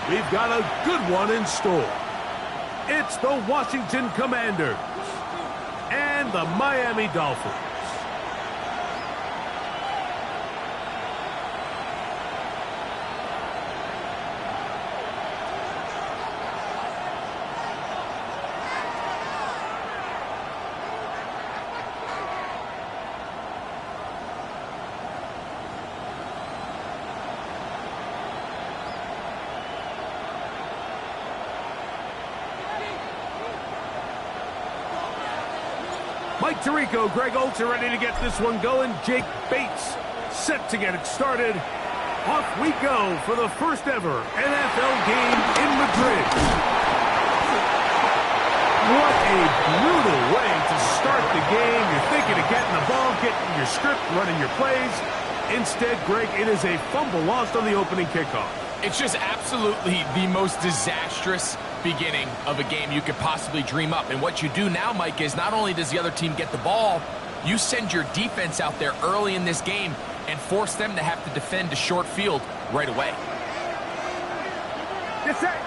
we've got a good one in store. It's the Washington Commanders and the Miami Dolphins. Mike Tirico, Greg Olds are ready to get this one going. Jake Bates set to get it started. Off we go for the first ever NFL game in Madrid. What a brutal way to start the game. You're thinking of getting the ball, getting your script, running your plays. Instead, Greg, it is a fumble lost on the opening kickoff. It's just absolutely the most disastrous beginning of a game you could possibly dream up. And what you do now, Mike, is not only does the other team get the ball, you send your defense out there early in this game and force them to have to defend a short field right away. Get set,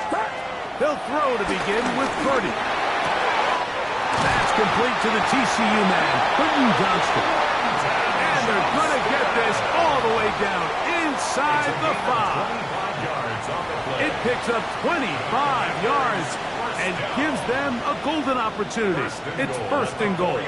start. They'll throw to begin with Purdy. That's complete to the TCU man, Quentin Johnston. And they're going to get this all the way down inside the 5. It picks up 25 yards and gives them a golden opportunity. It's first and goal.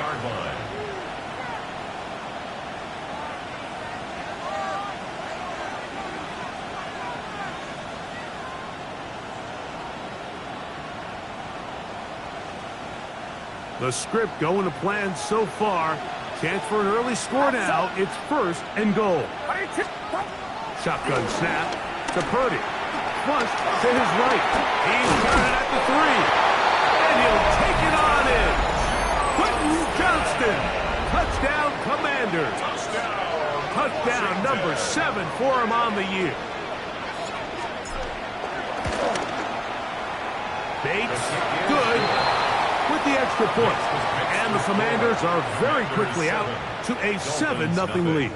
The script going to plan so far. Chance for an early score now. It's first and goal. Shotgun snap to Purdy. Flush to his right. He's got it at the 3. And he'll take it on in. Quentin Johnston. Touchdown, Commanders. Touchdown number 7 for him on the year. Bates, good, with the extra point. And the Commanders are very quickly out to a 7-0 lead.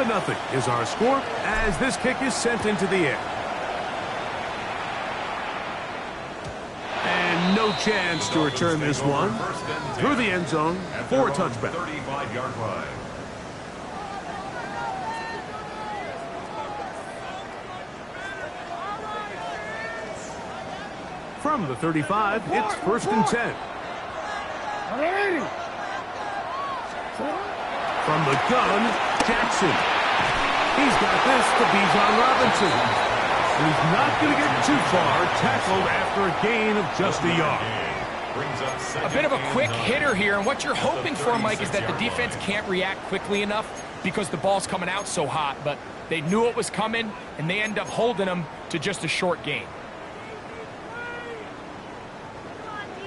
Nothing is our score as this kick is sent into the air. And no chance to return this one through the end zone for a touchback. 35-yard line. From the 35, it's first and 10. From the gun, Jackson. He's got this to Bijan Robinson. And he's not going to get too far, tackled after a gain of just a yard. A bit of a quick hitter here, and what you're hoping for, Mike, is that the defense can't react quickly enough because the ball's coming out so hot, but they knew it was coming, and they end up holding them to just a short gain.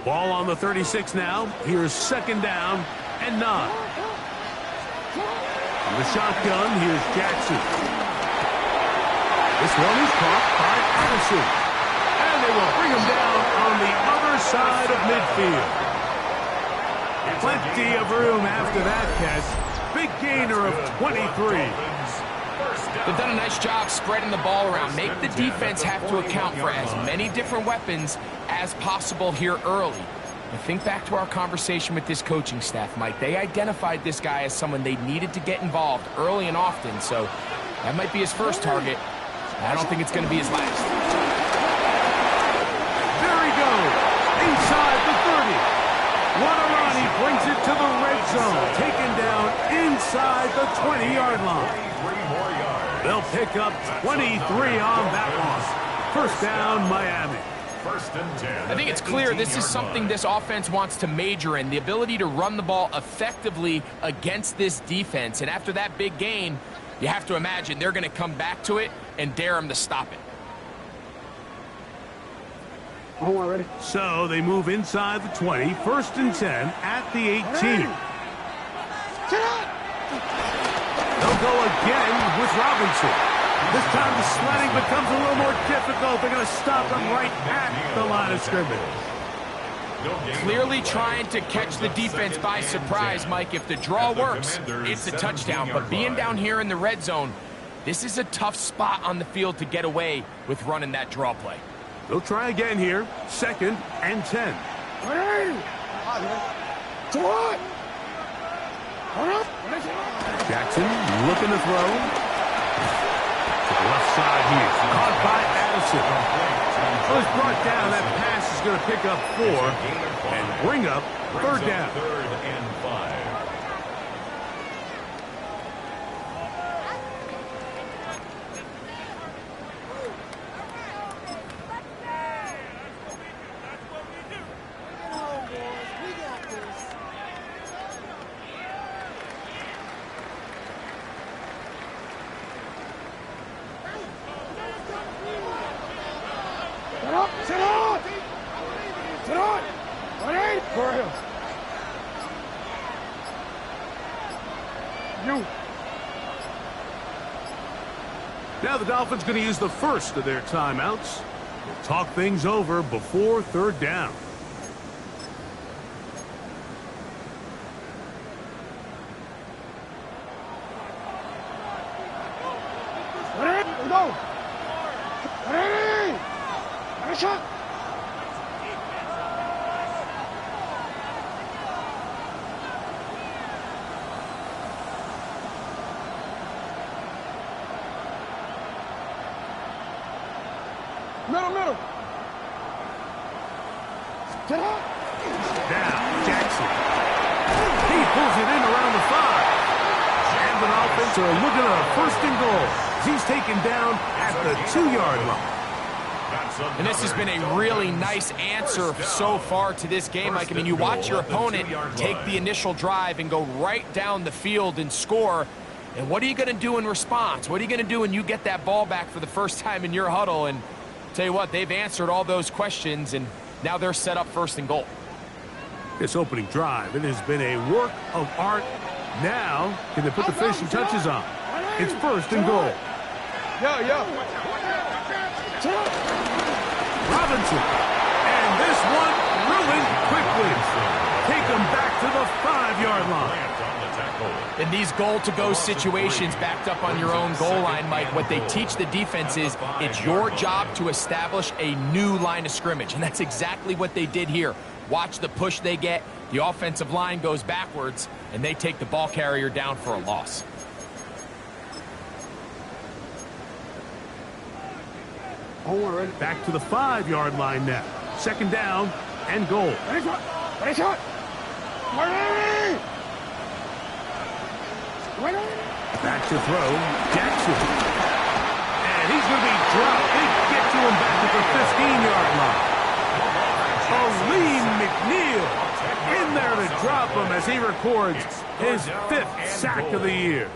Ball on the 36 now. Here's second down and 9. The shotgun, here's Jackson. This one is caught by Addison. And they will bring him down on the other side of midfield. Plenty of room after that catch. Big gainer of 23. They've done a nice job spreading the ball around. Make the defense have to account for as many different weapons as possible here early. And think back to our conversation with this coaching staff, Mike. They identified this guy as someone they needed to get involved early and often, so that might be his first target. I don't think it's going to be his last. There he goes, inside the 30. Guarani brings it to the red zone, taken down inside the 20-yard line. They'll pick up 23 on that one. First down, Miami. I think it's clear this is something this offense wants to major in, the ability to run the ball effectively against this defense. And after that big gain, you have to imagine they're going to come back to it and dare them to stop it. Ready? So they move inside the 20, first and 10 at the 18. They'll go again with Robinson. This time the sledding becomes a little more difficult. They're going to stop him right at the line of scrimmage. Clearly trying to catch the defense by surprise, Mike. If the draw works, it's a touchdown. But being down here in the red zone, this is a tough spot on the field to get away with running that draw play. They'll try again here. 2nd and 10. Jackson looking to throw. To the left side here. Caught by Addison. Well, it's brought down. That pass is going to pick up 4 and bring up 3rd down. 3rd and 5. Now the Dolphins going to use the first of their timeouts. We'll talk things over before 3rd down. Middle. Now, Jackson. He pulls it in around the 5. And the offense are looking at a 1st and goal. He's taken down at the 2-yard line. And this has been a really nice answer so far to this game, Mike. I mean, you watch your opponent take the initial drive and go right down the field and score. And what are you going to do in response? What are you going to do when you get that ball back for the first time in your huddle? And tell you what, they've answered all those questions, and now they're set up 1st and goal. This opening drive, it has been a work of art. Now, can they put the finishing touches on? It's 1st and goal. Robinson. And this one ruined quickly. Take them back to the 5-yard line. In these goal-to-go situations backed up on your own goal line, Mike, what they teach the defense is it's your job to establish a new line of scrimmage, and that's exactly what they did here. Watch the push they get. The offensive line goes backwards, and they take the ball carrier down for a loss. Back to the 5-yard line now. 2nd down and goal. Back to throw, Jackson. And he's going to be dropped. They get to him back at the 15-yard line. Lee McNeil in there to drop him as he records his 5th sack of the year.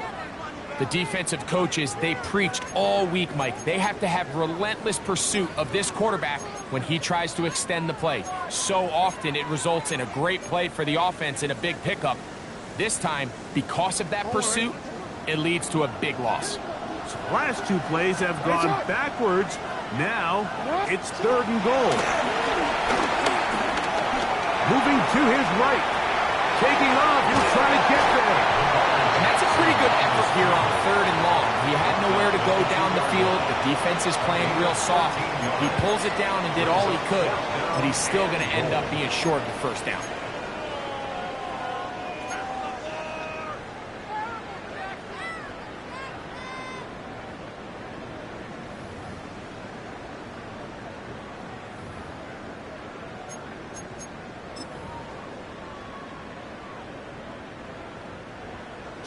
The defensive coaches, they preached all week, Mike. They have to have relentless pursuit of this quarterback when he tries to extend the play. So often it results in a great play for the offense and a big pickup. This time, because of that pursuit, it leads to a big loss. So the last 2 plays have gone backwards. Now it's 3rd and goal. Moving to his right. Taking off. He'll try to get there. And that's a pretty good effort here on 3rd and long. He had nowhere to go down the field. The defense is playing real soft. He pulls it down and did all he could, but he's still going to end up being short of the 1st down.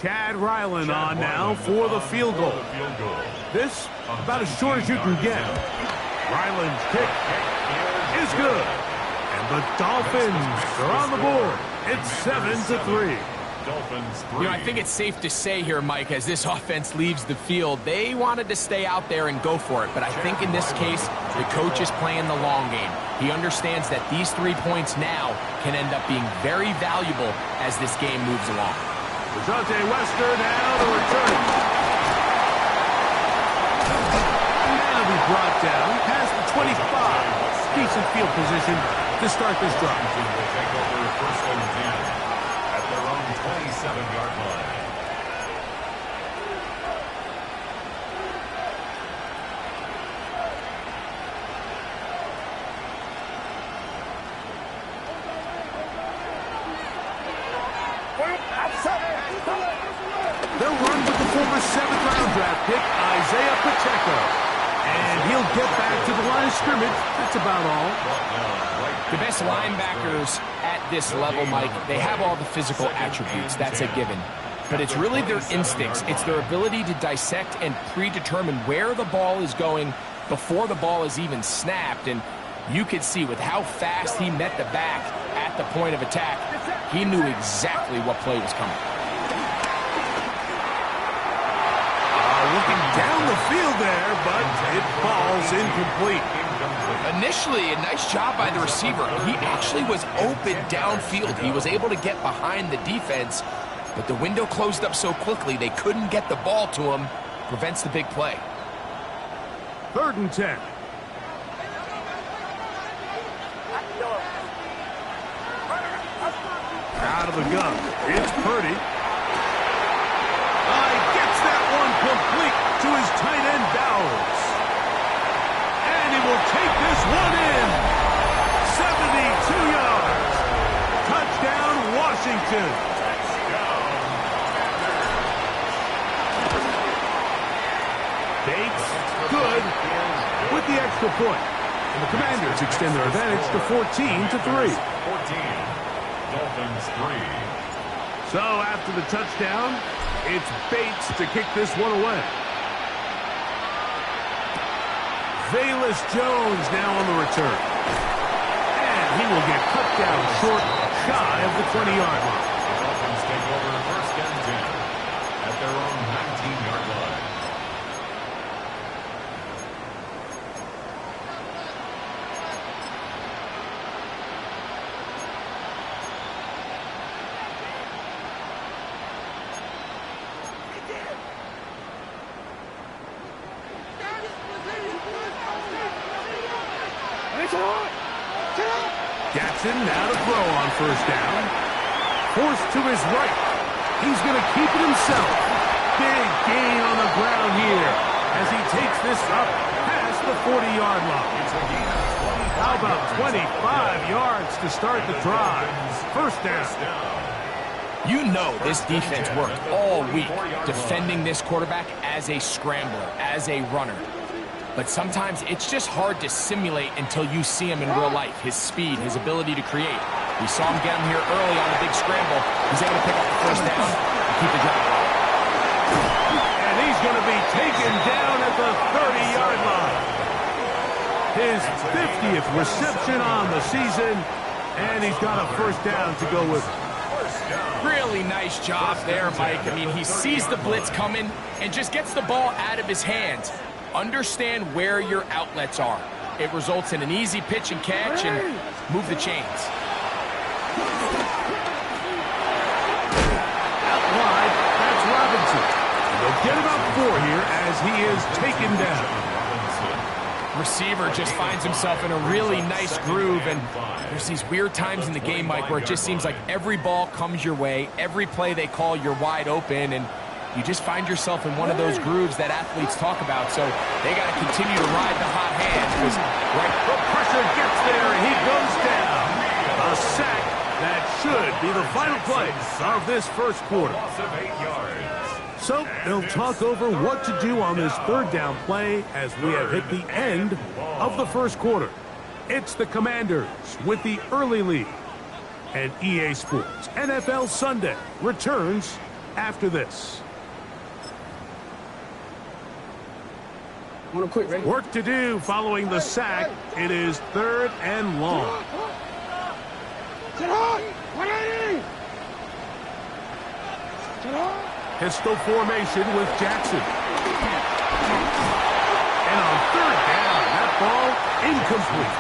Chad Ryland on now for the field goal. This about as short as you can get. Ryland's kick is good. And the Dolphins are on the board. It's 7-3. You know, I think it's safe to say here, Mike, as this offense leaves the field, they wanted to stay out there and go for it. But I think in this case, the coach is playing the long game. He understands that these 3 points now can end up being very valuable as this game moves along. DeJounte Wester now to return. brought down past the 25. Decent field position to start this drive. Will take over first and 10 at their own 27-yard line. They'll run with the former 7th-round draft pick, Isaiah Pacheco. And he'll get back to the line of scrimmage. That's about all. The best linebackers at this level, Mike, they have all the physical attributes. That's a given. But it's really their instincts. It's their ability to dissect and predetermine where the ball is going before the ball is even snapped. And you could see with how fast he met the back at the point of attack, he knew exactly what play was coming. Looking down the field there, but it falls incomplete. Initially, a nice job by the receiver. He actually was open downfield. He was able to get behind the defense, but the window closed up so quickly they couldn't get the ball to him. Prevents the big play. 3rd and 10. Out of the gun. It's Purdy. Gets that one complete to his tight end, Bowers. And he will take this one in. 72 yards. Touchdown, Washington. Bates, good, with the extra point. And the Commanders extend their advantage to 14-3. 14. Dolphins 3. So after the touchdown, it's Bates to kick this one away. Velus Jones now on the return. And he will get cut down short, shy of the 20-yard line. The Dolphins take over first and 10 at their own 19-yard line. Jackson now to throw on first down. Forced to his right. He's going to keep it himself. Big gain on the ground here as he takes this up past the 40-yard line. How about 25 yards to start the drive? First down. You know this defense worked all week defending this quarterback as a scrambler, as a runner. But sometimes it's just hard to simulate until you see him in real life. His speed, his ability to create. We saw him get him here early on a big scramble. He's able to pick up the first down and keep the drive going. And he's going to be taken down at the 30-yard line. His 50th reception on the season, and he's got a first down to go with it. Really nice job there, Mike. I mean, he sees the blitz coming and just gets the ball out of his hands. Understand where your outlets are. It results in an easy pitch and catch and move the chains. Out wide, that's Robinson. They'll get about 4 here as he is taken down. Receiver just finds himself in a really nice groove, and there's these weird times in the game, Mike, where it just seems like every ball comes your way, every play they call, you're wide open, and you just find yourself in one of those grooves that athletes talk about. So they got to continue to ride the hot hand because the pressure gets there and he goes down. A sack that should be the final play of this first quarter. Loss of 8 yards. So they'll talk over what to do on this third down play as we have hit the end of the first quarter. It's the Commanders with the early lead. And EA Sports NFL Sunday returns after this. Work to do following the sack. It is 3rd and long. Pistol formation with Jackson. And on 3rd down, that ball incomplete.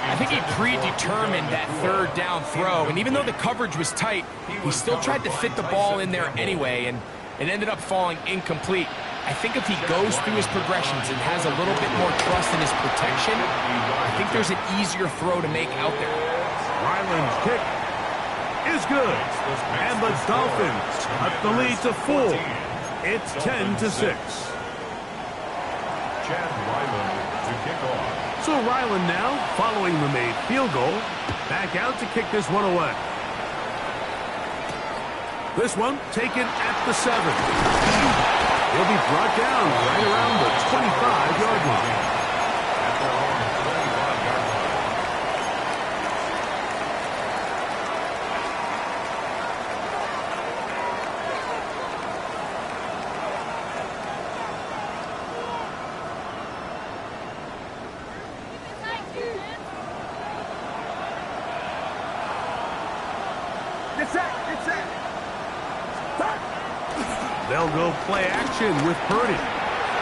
I think he predetermined that 3rd down throw, and even though the coverage was tight, he still tried to fit the ball in there anyway, and it ended up falling incomplete. I think if he goes through his progressions and has a little bit more trust in his protection, I think there's an easier throw to make out there. Ryland's kick is good. And the Dolphins cut the lead to 4. It's 10-6. Chad Ryland to kick off. So Ryland now, following the made field goal, back out to kick this one away. This one taken at the 7. He'll be brought down right around the 25-yard line. At their own 25-yard line. They'll go play action with Purdy.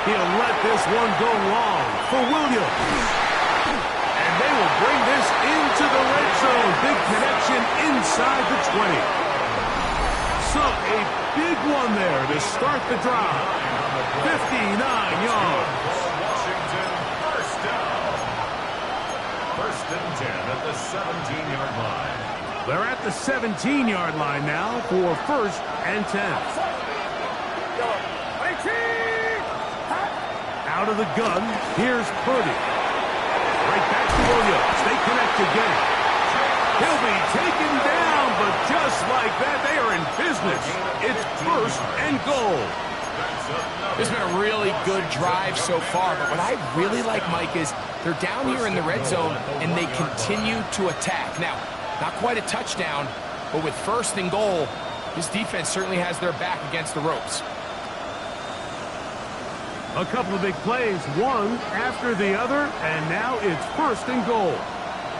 He'll let this one go long for Williams. And they will bring this into the red zone. Big connection inside the 20. So a big one there to start the drive. 59 yards. Washington, first down. First and 10 at the 17-yard line. They're at the 17-yard line now for first and 10. Out of the gun, here's Purdy. Right back to Williams. They connect again. He'll be taken down, but just like that, they are in business. It's first and goal. This has been a really good drive so far, but what I really like, Mike, is they're down here in the red zone, and they continue to attack. Now, not quite a touchdown, but with first and goal, this defense certainly has their back against the ropes. A couple of big plays, one after the other, and now it's first and goal.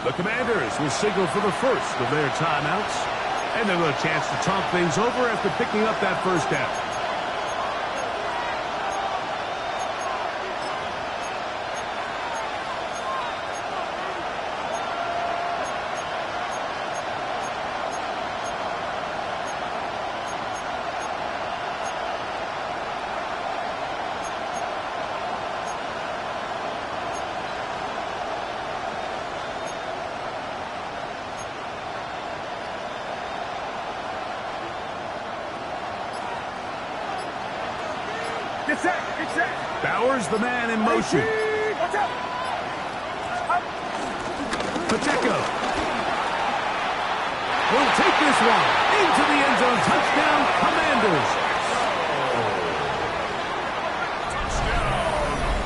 The Commanders will signal for the first of their timeouts, and they'll have a chance to talk things over after picking up that first down. Bowers, the man in motion. Pacheco will take this one into the end zone. Touchdown, Commanders. Touchdown,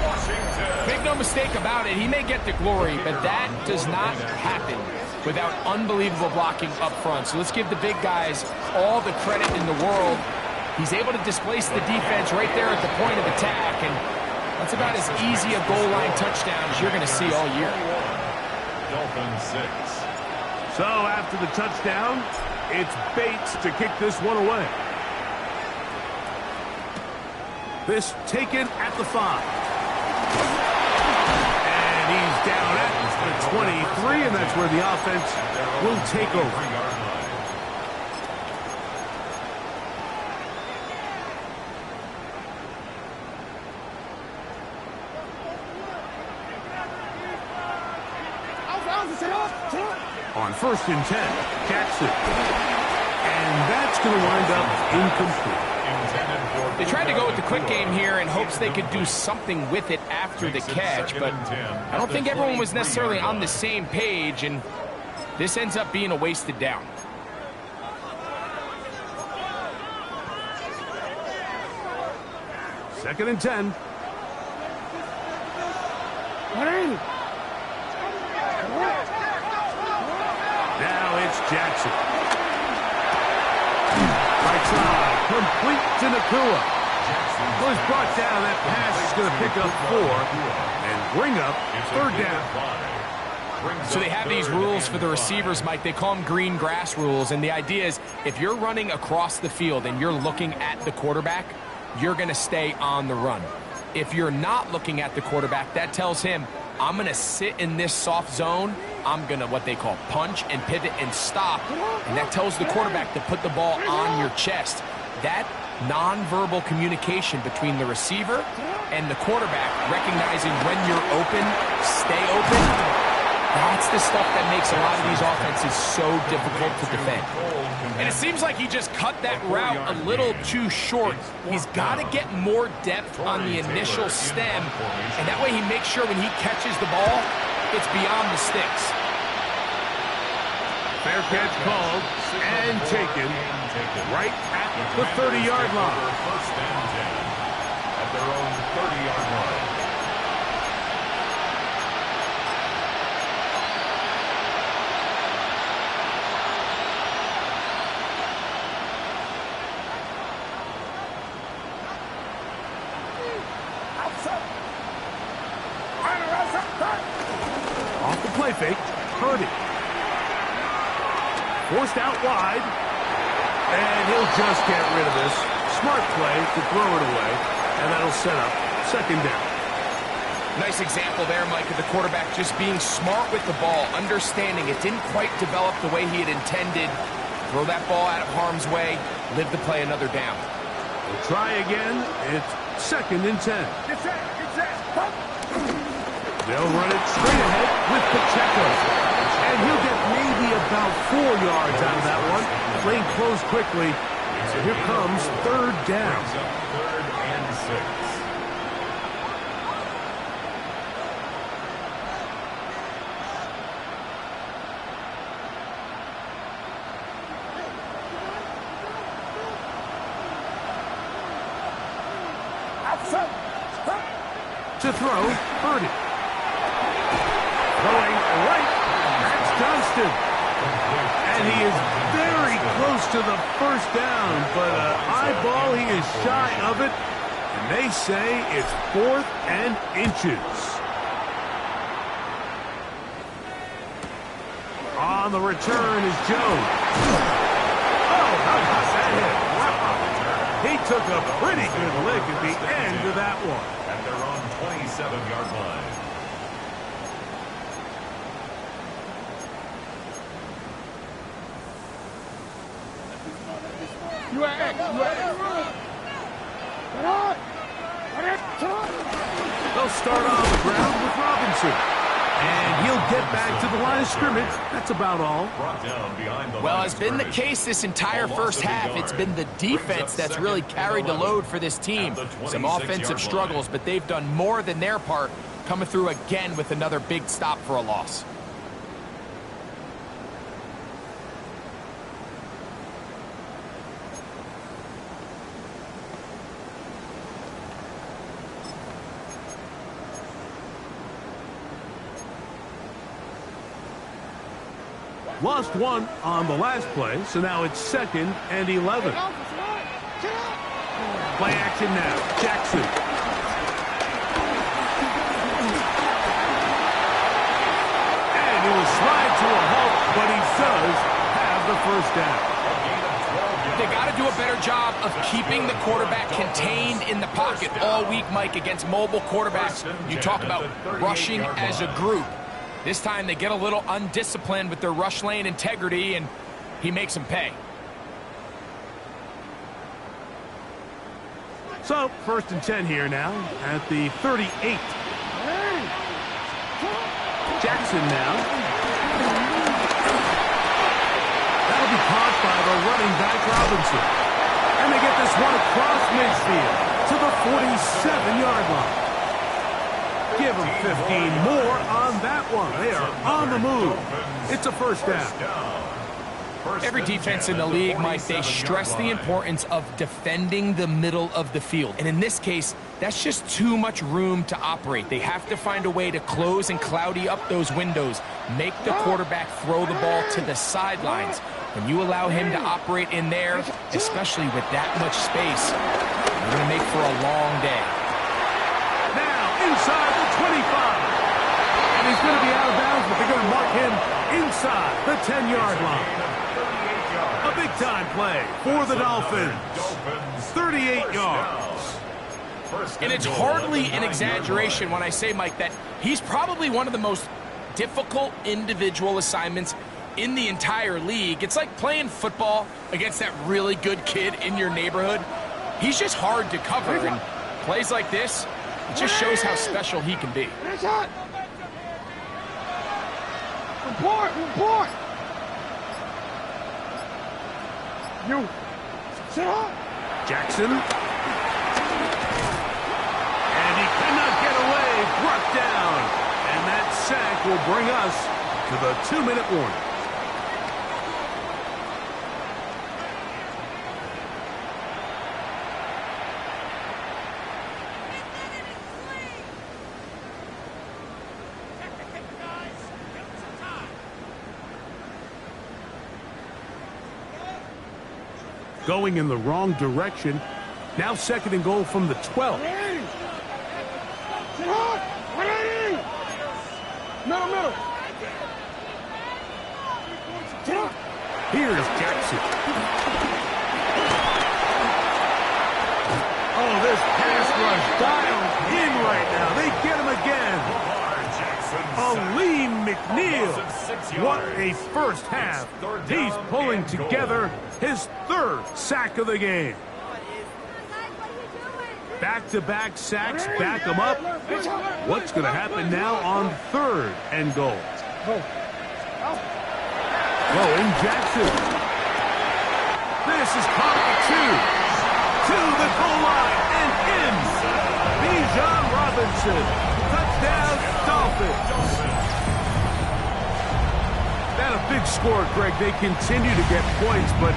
Washington. Make no mistake about it, he may get the glory, but that does not happen without unbelievable blocking up front. So let's give the big guys all the credit in the world. He's able to displace the defense right there at the point of attack, and that's about as easy a goal line touchdown as you're going to see all year. Dolphins 6. So after the touchdown, it's Bates to kick this one away. This taken at the 5. And he's down at the 23, and that's where the offense will take over. On first and 10, Jackson. And that's going to wind up incomplete. They tried to go with the quick game here in hopes they could do something with it after the catch, but I don't think everyone was necessarily on the same page, and this ends up being a wasted down. Second and 10. Now it's Jackson. Right side, complete to Nakua. Was brought down. That pass is going to pick up 4 and bring up third down. So they have these rules for the receivers, Mike. They call them green grass rules, and the idea is if you're running across the field and you're looking at the quarterback, you're going to stay on the run. If you're not looking at the quarterback, that tells him, I'm going to sit in this soft zone. I'm going to what they call punch and pivot and stop. And that tells the quarterback to put the ball on your chest. That nonverbal communication between the receiver and the quarterback, recognizing when you're open, stay open. That's the stuff that makes a lot of these offenses so difficult to defend. And it seems like he just cut that route a little too short. He's got to get more depth on the initial stem, and that way he makes sure when he catches the ball, it's beyond the sticks. Fair catch called and taken right at the 30-yard line. First and 10 at their own 30-yard line. Off the play fake, Purdy. Forced out wide, and he'll just get rid of this. Smart play to throw it away, and that'll set up second down. Nice example there, Mike, of the quarterback just being smart with the ball, understanding it didn't quite develop the way he had intended. Throw that ball out of harm's way, live to play another down. We'll try again. It's second and 10. They'll run it straight ahead with Pacheco. And he'll get maybe about 4 yards out of that one. Playing close quickly. So here comes third down. Third and 6. To throw, Purdy. Throwing right, that's Johnston. And he is very close to the first down, but eyeball, he is shy of it. And they say it's 4th and inches. On the return is Jones. Oh, how about that hit? Wow. He took a pretty good lick at the end of that one. At their own 27-yard line. They'll start on the ground with Robinson. And he'll get back to the line of scrimmage. That's about all. Brought down behind the Well, line has of been the scrimmage. case this entire first half. It's been the defense that's really carried the load for this team. Some offensive struggles, but they've done more than their part, coming through again with another big stop for a loss. Lost one on the last play, so now it's 2nd and 11. Play action now. Jackson. And he will slide to a halt, but he does have the first down. They got to do a better job of keeping the quarterback contained in the pocket all week, Mike, against mobile quarterbacks. You talk about rushing as a group. This time they get a little undisciplined with their rush lane integrity, and he makes them pay. So, 1st and 10 here now at the 38. Jackson now. That'll be caught by the running back Robinson. And they get this one across midfield to the 47-yard line. Give them 15 more on that one. They are on the move. It's a first down. Every defense in the league, Mike, they stress the importance of defending the middle of the field. And in this case, that's just too much room to operate. They have to find a way to close and cloudy up those windows, make the quarterback throw the ball to the sidelines. When you allow him to operate in there, especially with that much space, you're going to make for a long day. Inside the 25. And he's going to be out of bounds, but they're going to mark him inside the 10-yard line. A big-time play for the Dolphins. 38 yards. And it's hardly an exaggeration when I say, Mike, that he's probably one of the most difficult individual assignments in the entire league. It's like playing football against that really good kid in your neighborhood. He's just hard to cover, and plays like this, it just shows how special he can be. Report! You. Sit up. Jackson. And he cannot get away. Brought down. And that sack will bring us to the 2-minute warning. Going in the wrong direction. Now 2nd and goal from the 12. Middle. Here's Jackson. Oh, this pass rush dialed in right now. They get him again. Aleem McNeil. What a first half. He's pulling together his 3rd sack of the game. Back-to-back sacks back him up. What's going to happen now on 3rd and goal? In Jackson. This is caught at 2. To the goal line and in. Bijan Robinson. Touchdown, Dolphins. That a big score, Greg. They continue to get points, but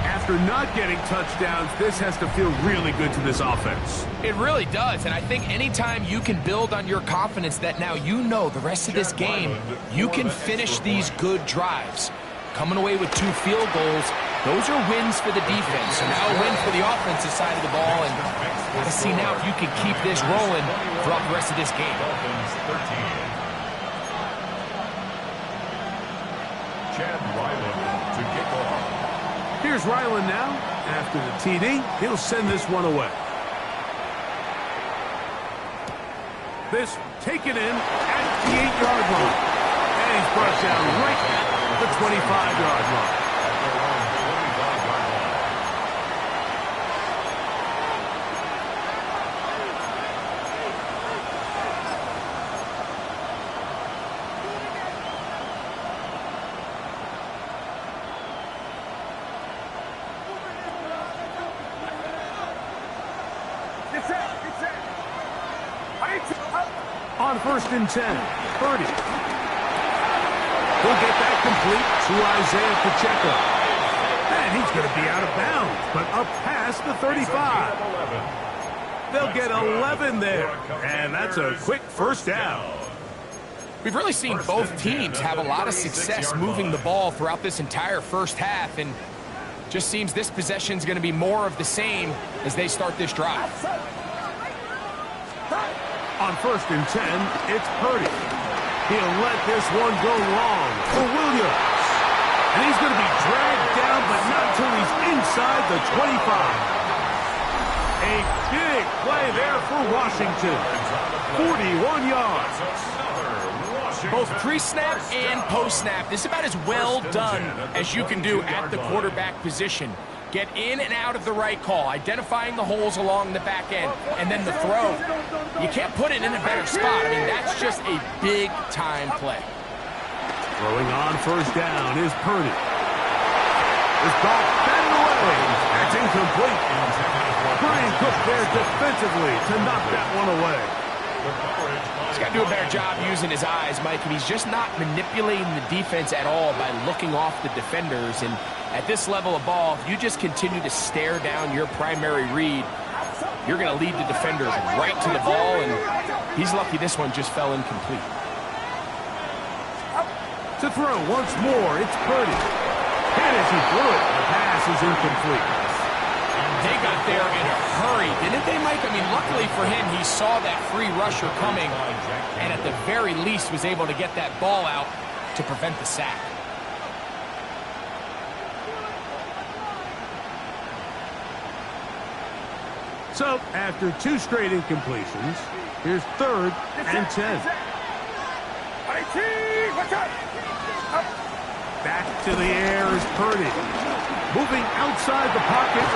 after not getting touchdowns, this has to feel really good to this offense. It really does, and I think anytime you can build on your confidence that now you know the rest of this game, you can finish these good drives. Coming away with 2 field goals, those are wins for the defense. So now a win for the offensive side of the ball, and got to see now if you can keep this rolling throughout the rest of this game. Here's Ryland now. After the TD, he'll send this one away. This taken in at the 8-yard line. And he's brought down right at the 25-yard line. On 1st and 10, Purdy. He'll get that complete to Isaiah Pacheco. And he's going to be out of bounds, but up past the 35. They'll get 11 there, and that's a quick first down. We've really seen both teams have a lot of success moving the ball throughout this entire first half, and just seems this possession is going to be more of the same as they start this drive. On 1st and 10, it's Purdy. He'll let this one go long for Williams. And he's going to be dragged down, but not until he's inside the 25. A big play there for Washington. 41 yards. Both pre-snap and post-snap, this is about as well done as you can do at the quarterback position. Get in and out of the right call, identifying the holes along the back end, and then the throw. You can't put it in a better spot. I mean, that's just a big-time play. Throwing on 1st down is Purdy. This ball batted away. That's incomplete. Brian Cook there defensively to knock that one away. He's got to do a better job using his eyes, Mike, and he's just not manipulating the defense at all by looking off the defenders. And at this level of ball, if you just continue to stare down your primary read, you're going to lead the defenders right to the ball, and he's lucky this one just fell incomplete. To throw once more, it's Purdy. And as he threw it, the pass is incomplete. They got there in a hurry, didn't they, Mike? I mean, luckily for him, he saw that free rusher coming, and at the very least was able to get that ball out to prevent the sack. So, after 2 straight incompletions, here's 3rd and 10. Back to the air is Purdy. Moving outside the pocket.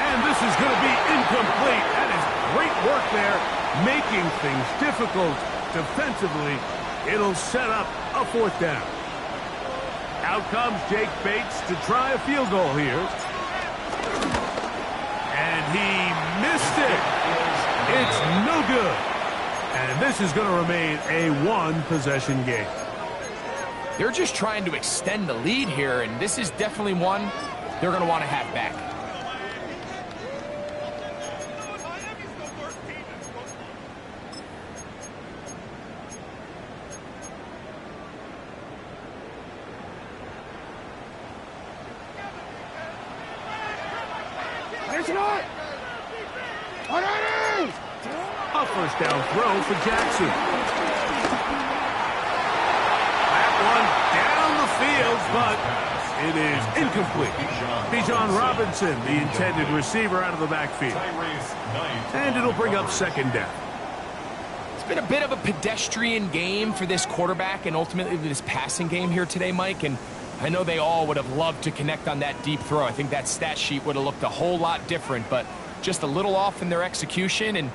And And this is going to be incomplete. That is great work there, making things difficult defensively. It'll set up a fourth down. Out comes Jake Bates to try a field goal here. And he missed it. It's no good. And this is going to remain a one-possession game. They're just trying to extend the lead here, and this is definitely one they're going to want to have back. A first down throw for Jackson. That one down the field, but it is incomplete. Bijan Robinson, the intended receiver, out of the backfield. And it'll bring up second down. It's been a bit of a pedestrian game for this quarterback and ultimately this passing game here today, Mike, and I know they all would have loved to connect on that deep throw. I think that stat sheet would have looked a whole lot different, but just a little off in their execution and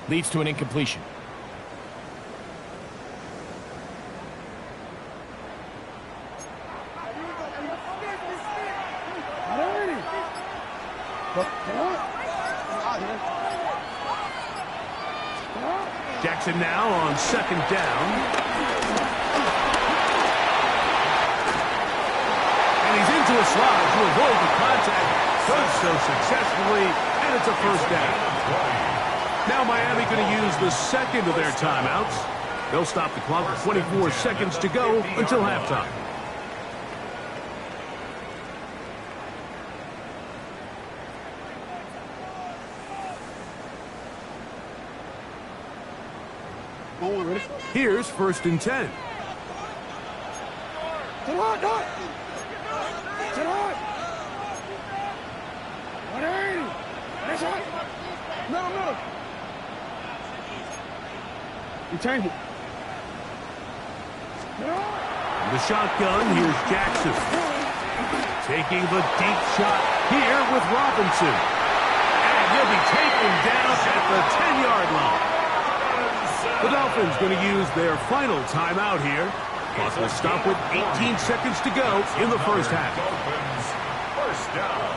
leads to an incompletion. Jackson now on second down. And he's into a slide to avoid the contact. Does so successfully, and it's a first down. Now Miami going to use the second of their timeouts. They'll stop the clock with 24 seconds to go until halftime. Here's first and 10. You change it. The shotgun, here's Jackson. Taking the deep shot here with Robinson. And he'll be taken down at the 10-yard line. The Dolphins going to use their final timeout here. Clock will stop with 18 seconds to go in the first half. First down.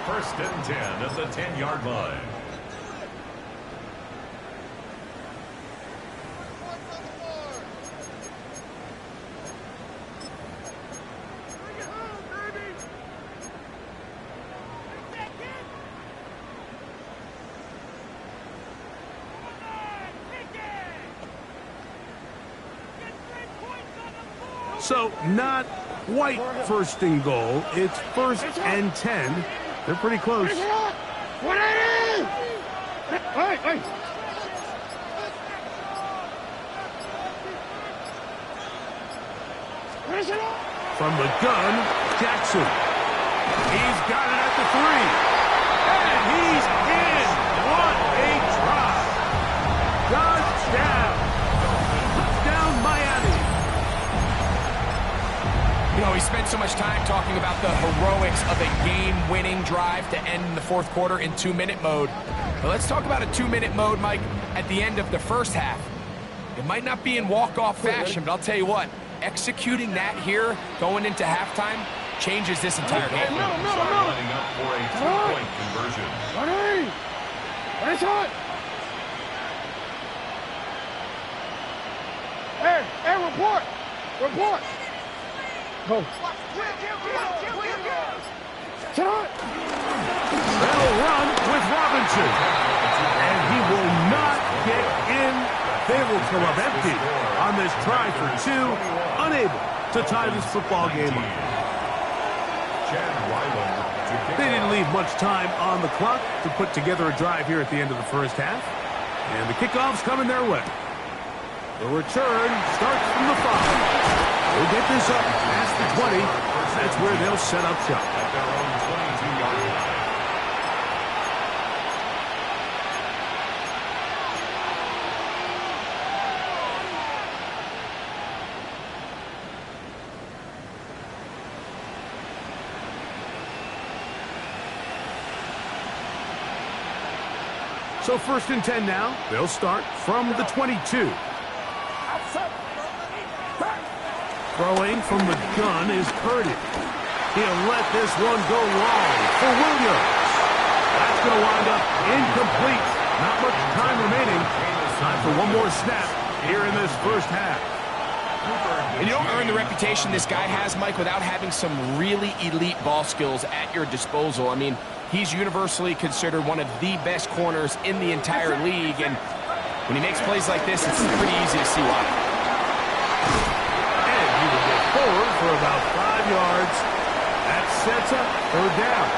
First and 10 at the 10-yard line. So not quite first and goal. It's first and 10. They're pretty close. From the gun, Jackson. He's got it at the 3. And he's in. What a drop. Touchdown. Touchdown, Miami. You know, we spent so much time talking about the heroics of a game-winning drive to end the fourth quarter in 2-minute mode. But let's talk about a 2-minute mode, Mike, at the end of the first half. It might not be in walk-off fashion, but I'll tell you what, executing that here, going into halftime, changes this entire game. Lining up for a two-point conversion. Hey, report! Report! Go. That'll run with Robinson. And he will not get in. They will come up empty on this try for 2. Unable to tie this football game up. They didn't leave much time on the clock to put together a drive here at the end of the first half. And the kickoff's coming their way. The return starts from the 5. They'll get this up past the 20. That's where they'll set up shop. At their own 22-yard line. So 1st and 10 now. They'll start from the 22. Throwing from the gun is Purdy. He'll let this one go long for Williams. That's going to wind up incomplete. Not much time remaining. Time for one more snap here in this first half. And you don't earn the reputation this guy has, Mike, without having some really elite ball skills at your disposal. I mean, he's universally considered one of the best corners in the entire league, and when he makes plays like this, it's pretty easy to see why. And he will get forward for about 5 yards. That sets up 3rd down.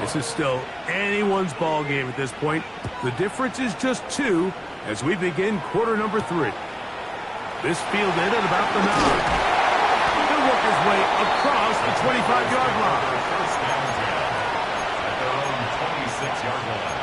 This is still anyone's ball game at this point. The difference is just 2 as we begin quarter number 3. This fielded at about the 9. He'll work his way across the 25-yard line. First down 10 at their own 26-yard line.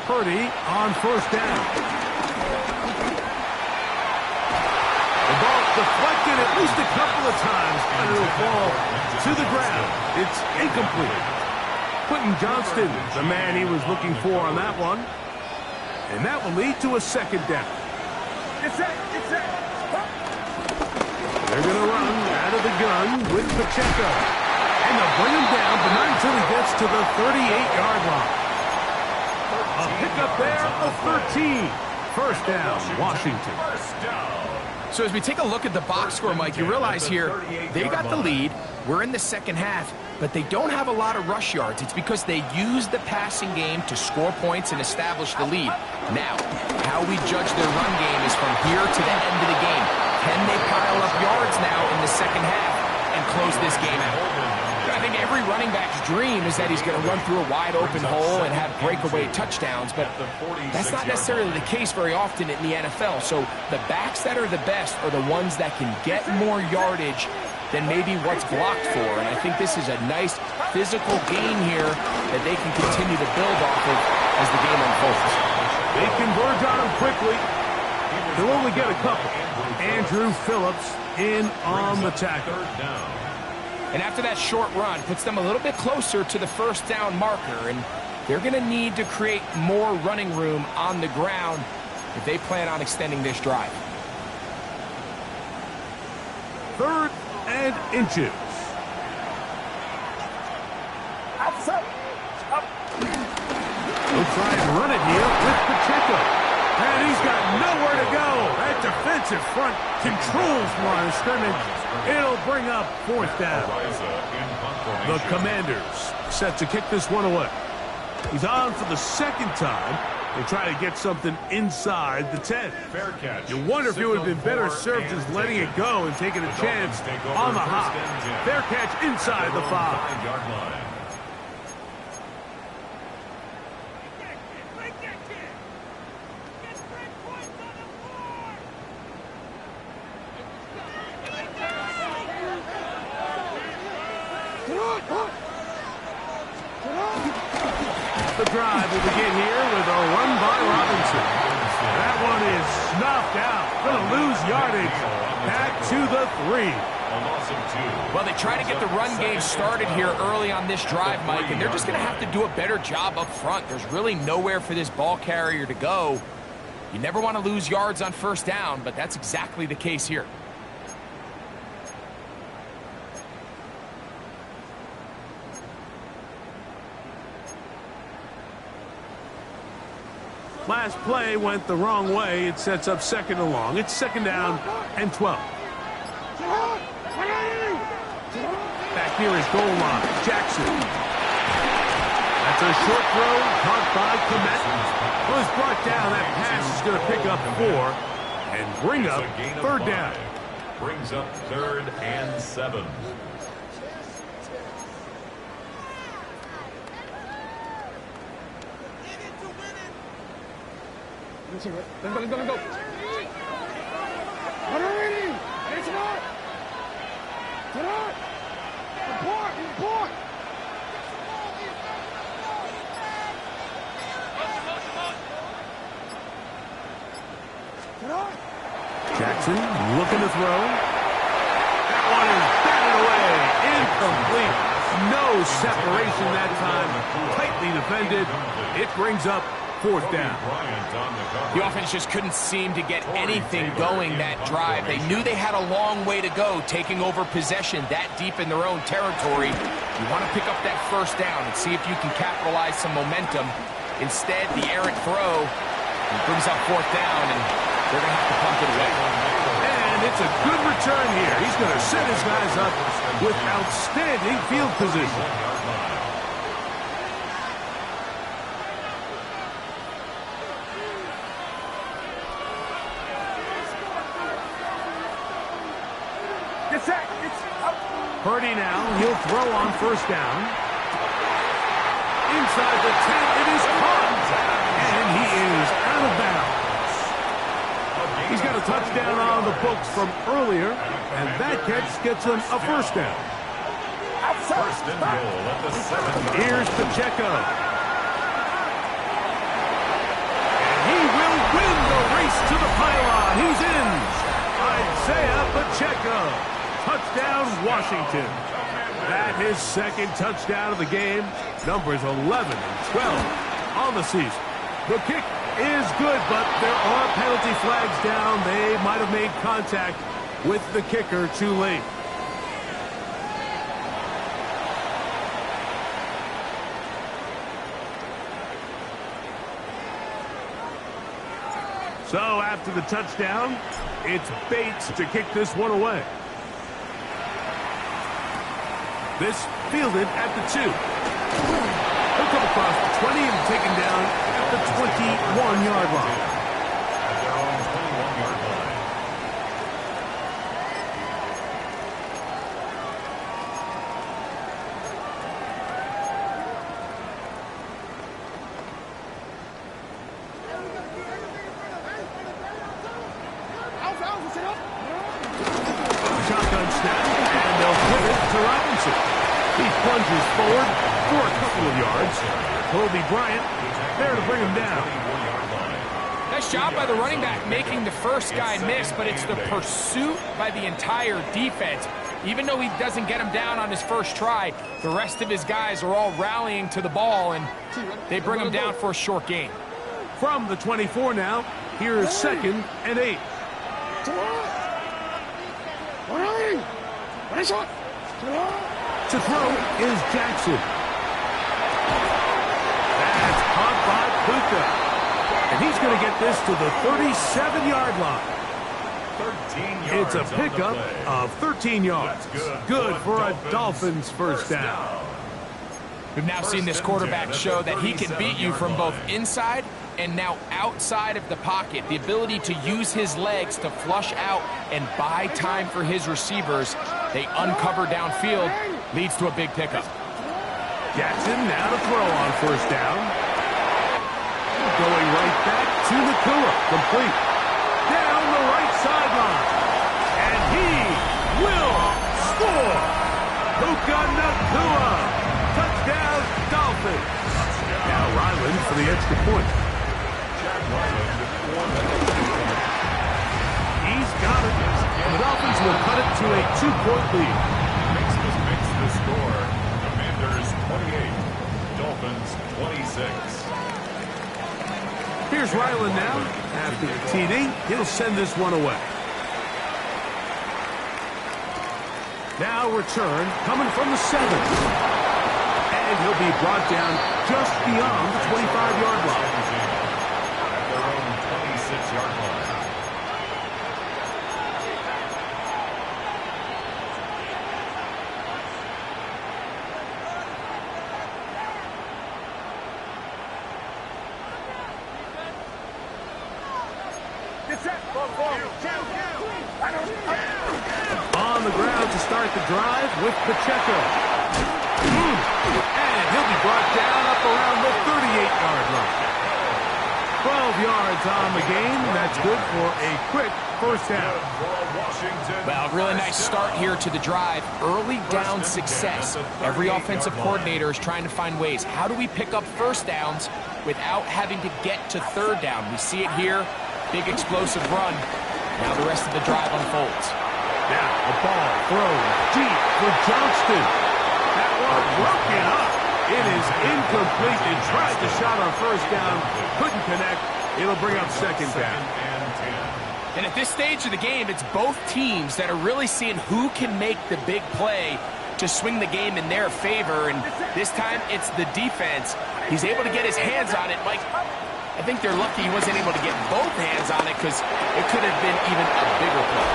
Purdy on 1st down. The ball deflected at least a couple of times, and it'll fall to the ground. It's incomplete. Quentin Johnston, the man he was looking for on that one. And that will lead to a 2nd down. They're going to run out of the gun with Pacheco. And they'll bring him down, but not until he gets to the 38-yard line. A pickup there of 13. 1st down, Washington. So as we take a look at the box score, Mike, you realize here they got the lead. We're in the 2nd half, but they don't have a lot of rush yards. It's because they use the passing game to score points and establish the lead. Now, how we judge their run game is from here to the end of the game. Can they pile up yards now in the 2nd half and close this game out? I think every running back's dream is that he's going to run through a wide open hole and have breakaway touchdowns, but that's not necessarily the case very often in the NFL. So the backs that are the best are the ones that can get more yardage than maybe what's blocked for. And I think this is a nice physical gain here that they can continue to build off of as the game unfolds. They converge on him quickly. They'll only get a couple. Andrew Phillips in on the tackle. And after that short run, puts them a little bit closer to the 1st down marker, and they're going to need to create more running room on the ground if they plan on extending this drive. 3rd and inches. We'll try and run it here with Pacheco. And he's got nowhere to go. That defensive front controls line of scrimmage. It'll bring up 4th down. The Commanders set to kick this one away. He's on for the 2nd time. They try to get something inside the 10. You wonder if he would have been better served just letting it go and taking a chance on the hop. Fair catch inside the 5. The drive will begin here with a run by Robinson. That one is snuffed out. Going to lose yardage. Back to the 3. Well, they try to get the run game started here early on this drive, Mike, and they're just going to have to do a better job up front. There's really nowhere for this ball carrier to go. You never want to lose yards on 1st down, but that's exactly the case here. Last play went the wrong way. It sets up 2nd and long. It's 2nd down and 12. Back near his goal line, Jackson. That's a short throw, caught by Komet. Was brought down. That pass is going to pick up 4 and bring up 3rd down. Brings up 3rd and 7. Let's go, let's go. What are we? It's not. Report. Jackson looking to throw. That one is batted away. Incomplete. No separation that time. Tightly defended. It brings up 4th down. The offense just couldn't seem to get anything going that drive. They knew they had a long way to go, taking over possession that deep in their own territory. You want to pick up that 1st down and see if you can capitalize some momentum. Instead, the errant throw brings up 4th down, and they're going to have to pump it away. And it's a good return here. He's going to set his guys up with outstanding field position. Purdy now, he'll throw on 1st down. Inside the 10, it is caught. And he is out of bounds. He's got a touchdown on the books from earlier, and that catch gets him a 1st down. 1st and goal at the 7. Here's Pacheco. And he will win the race to the pylon. He's in. Isaiah Pacheco. Touchdown, Washington. That his 2nd touchdown of the game. Numbers 11 and 12 on the season. The kick is good, but there are penalty flags down. They might have made contact with the kicker too late. So after the touchdown, it's Bates to kick this one away. This fielded at the 2. He'll come across the 20 and taken down at the 21-yard line. At their own 21-yard line. Shotgun snap, and they'll pivot to Robinson. He plunges forward for a couple of yards. Kobe Bryant there to bring him down. Nice job by the running back making the first guy miss, but it's the pursuit by the entire defense. Even though he doesn't get him down on his first try, the rest of his guys are all rallying to the ball, and they bring him down for a short gain. From the 24 now, here is 2nd and 8. To throw is Jackson. That's caught by Puka. And he's going to get this to the 37-yard line. 13 yards. It's a pickup of 13 yards. Good for a Dolphins 1st down. We've now seen this quarterback show that he can beat you from both inside and now outside of the pocket. The ability to use his legs to flush out and buy time for his receivers. They uncover downfield, leads to a big pickup. Jackson now to throw on 1st down. Going right back to Nakua. Complete. Down the right sideline. And he will score. Puka Nakua. Touchdown, Dolphins. Now Ryland for the extra point. He's got it. And the Dolphins will cut it to a 2-point lead. Makes the score. Commanders 28. Dolphins 26. Here's Ryland now. After the TD, he'll send this one away. Now return coming from the 7. And he'll be brought down just beyond the 25-yard line. At their own 26-yard line. Get set. Go. ground to start the drive with Pacheco. And he'll be brought down up around the 38-yard line. 12 yards on the game. That's good for a quick first down. Well, really nice start here to the drive. Early down success. Every offensive coordinator is trying to find ways. How do we pick up first downs without having to get to third down? We see it here. Big explosive run. Now the rest of the drive unfolds. Yeah, a ball thrown deep for Johnston. That one broken up. It is incomplete. They tried the shot on first down. Couldn't connect. It'll bring up second down. And at this stage of the game, it's both teams that are really seeing who can make the big play to swing the game in their favor. And this time, it's the defense. He's able to get his hands on it. Mike, I think they're lucky he wasn't able to get both hands on it because it could have been even a bigger play.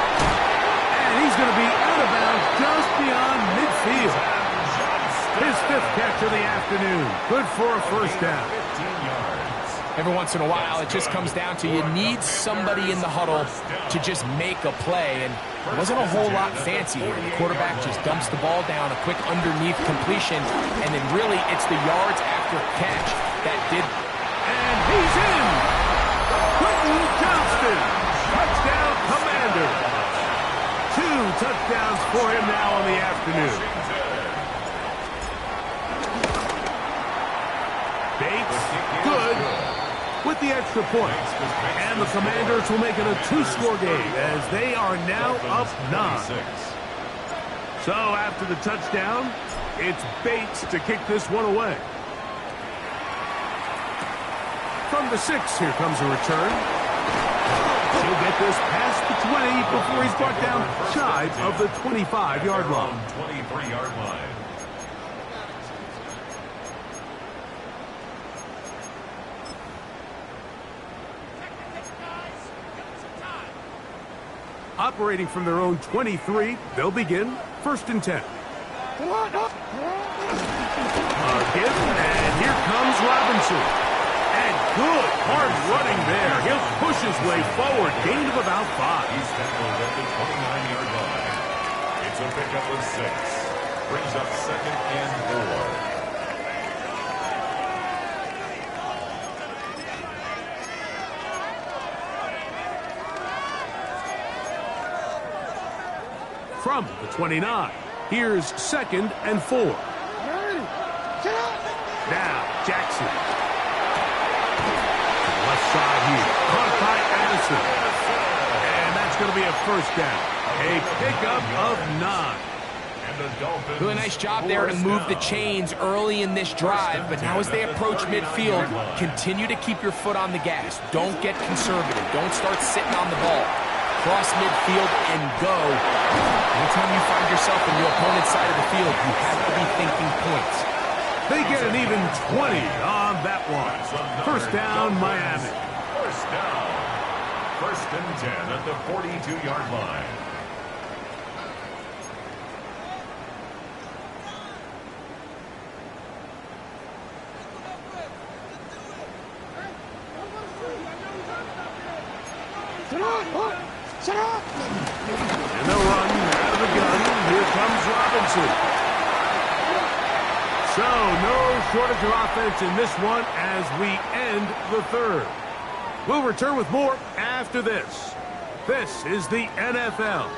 And he's going to be out of bounds just beyond midfield. His fifth catch of the afternoon. Good for a first down. Every once in a while, it just comes down to you need somebody in the huddle to just make a play. And it wasn't a whole lot fancy here. The quarterback just dumps the ball down, a quick underneath completion, and then really it's the yards after catch that did. And he's in. Quentin Johnston. Touchdown, Commander. 2 touchdowns for him now on the afternoon. Bates, good with the extra point. And the Commanders will make it a 2-score game as they are now up 9. So after the touchdown, it's Bates to kick this one away. From the 6, here comes a return. He'll get this past the 20 before he's brought down shy of the 25-yard line. 23-yard line. Operating from their own 23, they'll begin 1st and 10. Again, and here comes Robinson. And good, hard running there. He'll push his way forward, gain of about 5. He's tackled at the 29-yard line. It's a pickup of 6. Brings up 2nd and 4. From the 29, here's 2nd and 4. Now, Jackson. Left side here. Caught by Addison. And that's going to be a first down. A pickup of 9. Really nice job there to move the chains early in this drive, but now as they approach midfield, continue to keep your foot on the gas. Don't get conservative. Don't start sitting on the ball. Cross midfield and go. Anytime you find yourself in your opponent's side of the field, you have to be thinking points. They get an even 20 on that one. First down, Miami. First down. 1st and 10 at the 42-yard line. And they'll run out of the gun. Here comes Robinson. So, no shortage of offense in this one as we end the 3rd. We'll return with more after this. This is the NFL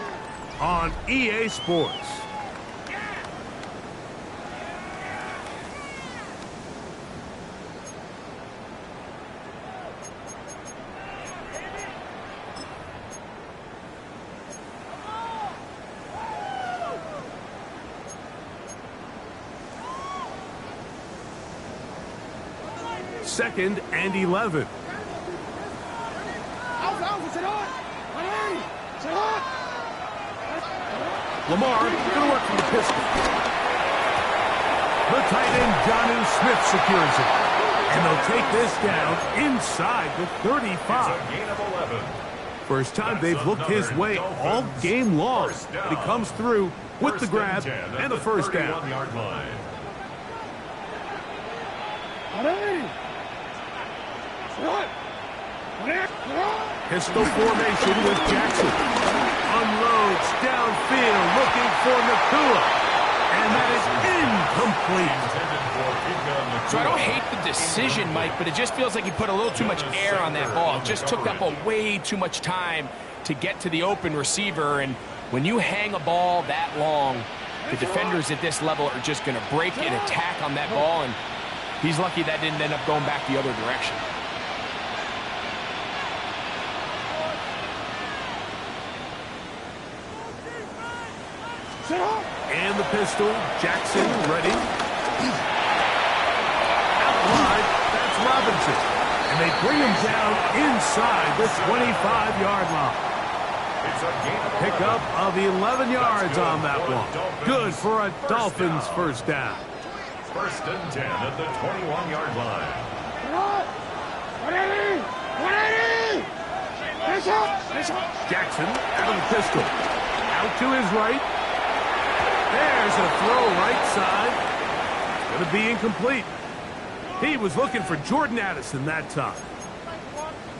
on EA Sports. Second and 11. Lamar going to work from the pistol. The tight end, Jonnu Smith, secures it. And they'll take this down inside the 35. Gain of 11. First time they've looked his way all game long. But he comes through with the grab and a first down. 31-yard line. Pistol formation with Jackson. unloads downfield looking for Nakua. And that is incomplete. So I don't hate the decision, Mike, but it just feels like he put a little too much air on that ball. It just took up way too much time to get to the open receiver. And when you hang a ball that long, the defenders at this level are just going to break and attack on that ball. And he's lucky that didn't end up going back the other direction. And the pistol, Jackson ready. Out wide, that's Robinson. And they bring him down inside the 25-yard line. Pickup of 11 yards on that one. Good for a Dolphins first down. First and 10 at the 21-yard line. 180! Jackson out of the pistol. Out to his right. There's a throw right side. Going to be incomplete. He was looking for Jordan Addison that time.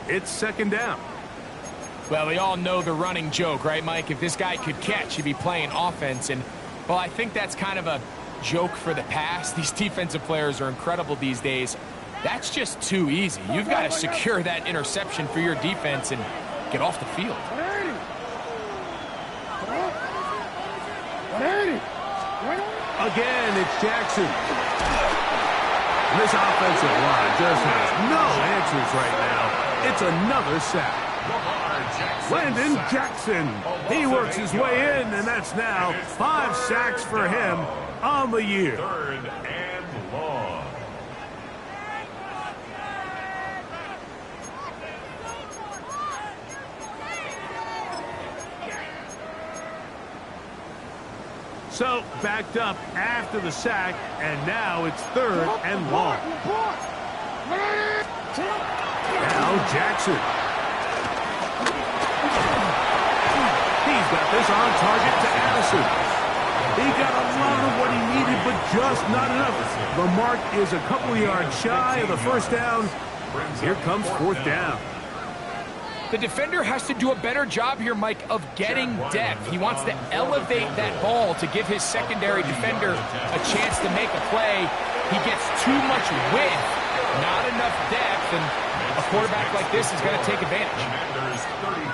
It's second down. Well, we all know the running joke, right, Mike? If this guy could catch, he'd be playing offense. And, well, I think that's kind of a joke for the past. These defensive players are incredible these days. That's just too easy. You've got to secure that interception for your defense and get off the field. Again, it's Jackson. This offensive line just has no answers right now. It's another sack. Landon Jackson. He works his way in, and that's now 5 sacks for him on the year. Third and long. So, backed up after the sack, and now it's third and long. Now Jackson. He's got this on target to Addison. He got a lot of what he needed, but just not enough. The mark is a couple yards shy of the first down. Here comes fourth down. The defender has to do a better job here, Mike, of getting depth. He wants to elevate that ball to give his secondary defender a chance to make a play. He gets too much width, not enough depth, and a quarterback like this is going to take advantage.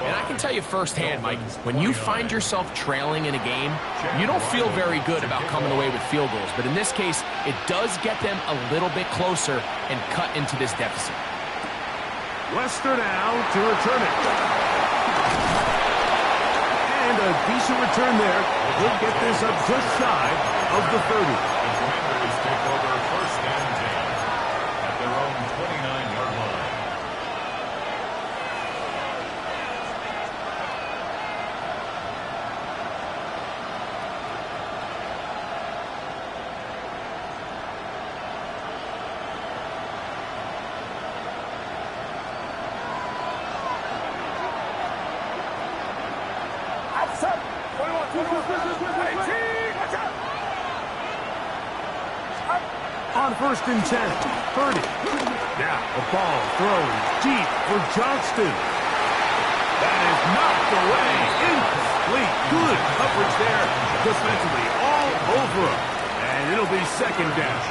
And I can tell you firsthand, Mike, when you find yourself trailing in a game, you don't feel very good about coming away with field goals. But in this case, it does get them a little bit closer and cut into this deficit. Lester now to return it. And a decent return there. He'll get this up just shy of the 30. The Commanders take over first and 10 at their own 29-yard line. On first and 10, Purdy. Now the ball throws deep for Johnston. That is knocked away. Incomplete. Good coverage there defensively all over him. And it'll be second down.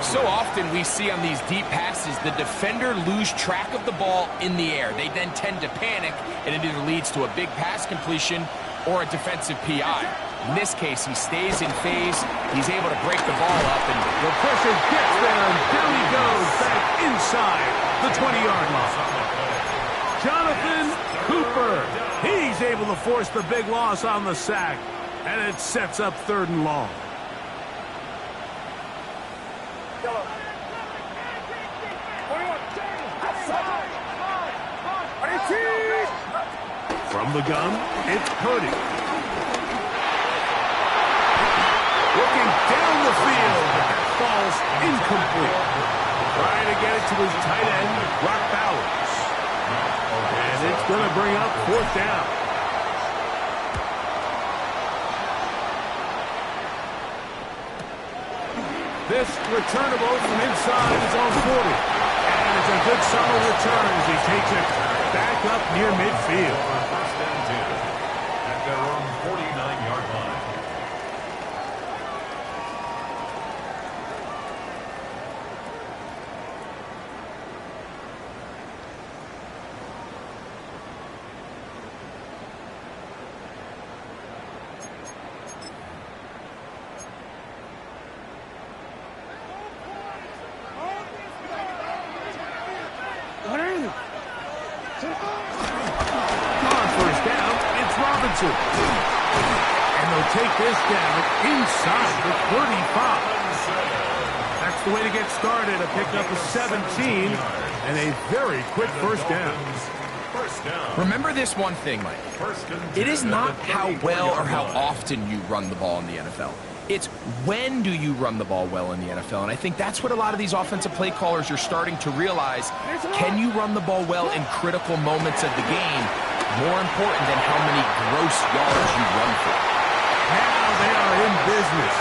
So often we see on these deep passes, the defender lose track of the ball in the air. They then tend to panic, and it either leads to a big pass completion or a defensive PI. In this case, he stays in phase. He's able to break the ball up, and the pressure gets there, and down he goes back inside the 20-yard line. Jonathan Cooper. He's able to force the big loss on the sack, and it sets up third and long. From the gun, it's Purdy. Looking down the field, but that falls incomplete. Trying to get it to his tight end, Brock Bowers. And it's going to bring up fourth down. This returnable from inside his own 40. And it's a good solid return as he takes it back up near midfield. First and 10. On first down, it's Robinson. And they'll take this down inside the 35. That's the way to get started. A pickup of 17 and a very quick first down. Remember this one thing, Mike. It is not how well or how often you run the ball in the NFL. It's when do you run the ball well in the NFL. And I think that's what a lot of these offensive play callers are starting to realize. Can you run the ball well in critical moments of the game? More important than how many gross yards you run for. Now they are in business.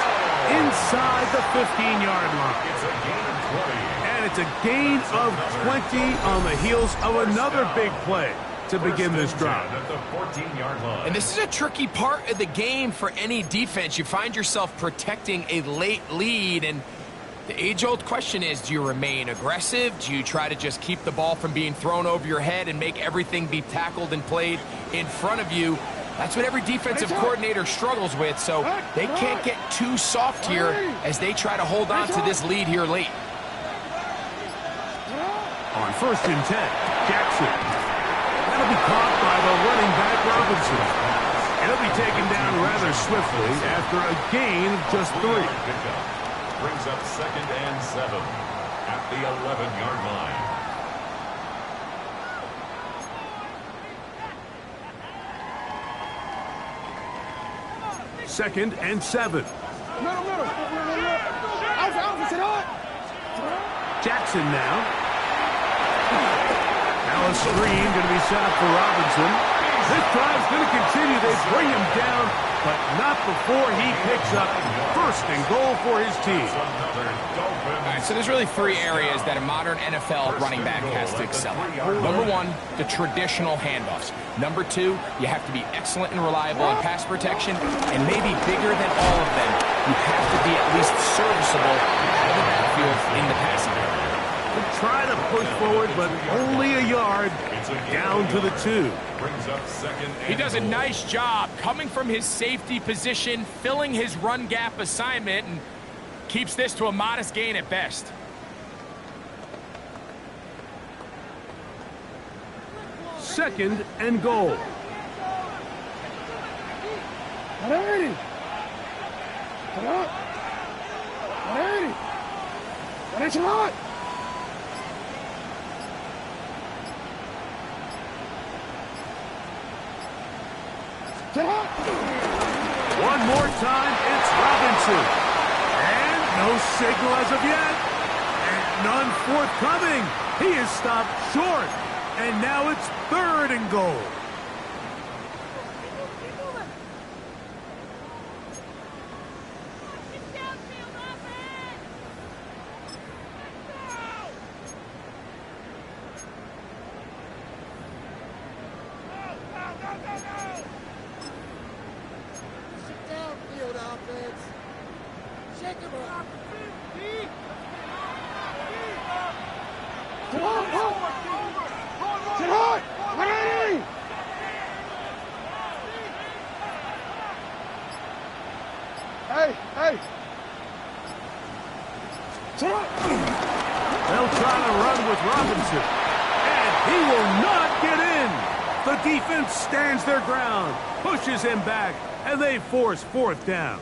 Inside the 15-yard line. It's a gain of 20. And it's a gain of 20 on the heels of another big play to begin this drive. At the 14-yard line. And this is a tricky part of the game for any defense. You find yourself protecting a late lead, and the age-old question is, do you remain aggressive? Do you try to just keep the ball from being thrown over your head and make everything be tackled and played in front of you? That's what every defensive coordinator struggles with, so they can't get too soft here as they try to hold on to this lead here late. On first and 10, Jackson. That'll be caught by the running back Robinson. And he'll be taken down rather swiftly after a gain of just 3. Brings up 2nd and 7 at the 11-yard line. Second and 7. Jackson now. Now a screen going to be set up for Robinson. This drive's going to continue. They bring him down, but not before he picks up first and goal for his team. All right, so there's really 3 areas that a modern NFL running back has to excel at. Number 1, the traditional handoffs. Number 2, you have to be excellent and reliable in pass protection, and maybe bigger than all of them, you have to be at least serviceable out of the backfield in the passing game. They try to push forward, but only a yard down to the 2. Brings up 2nd and He does a goal. nice job coming from his safety position, filling his run gap assignment, and keeps this to a modest gain at best. Second and goal. One more time, it's Robinson. And no signal as of yet. And none forthcoming. He is stopped short. And now it's 3rd and goal. They'll try to run with Robinson. And he will not get in. The defense stands their ground, pushes him back, and they force 4th down.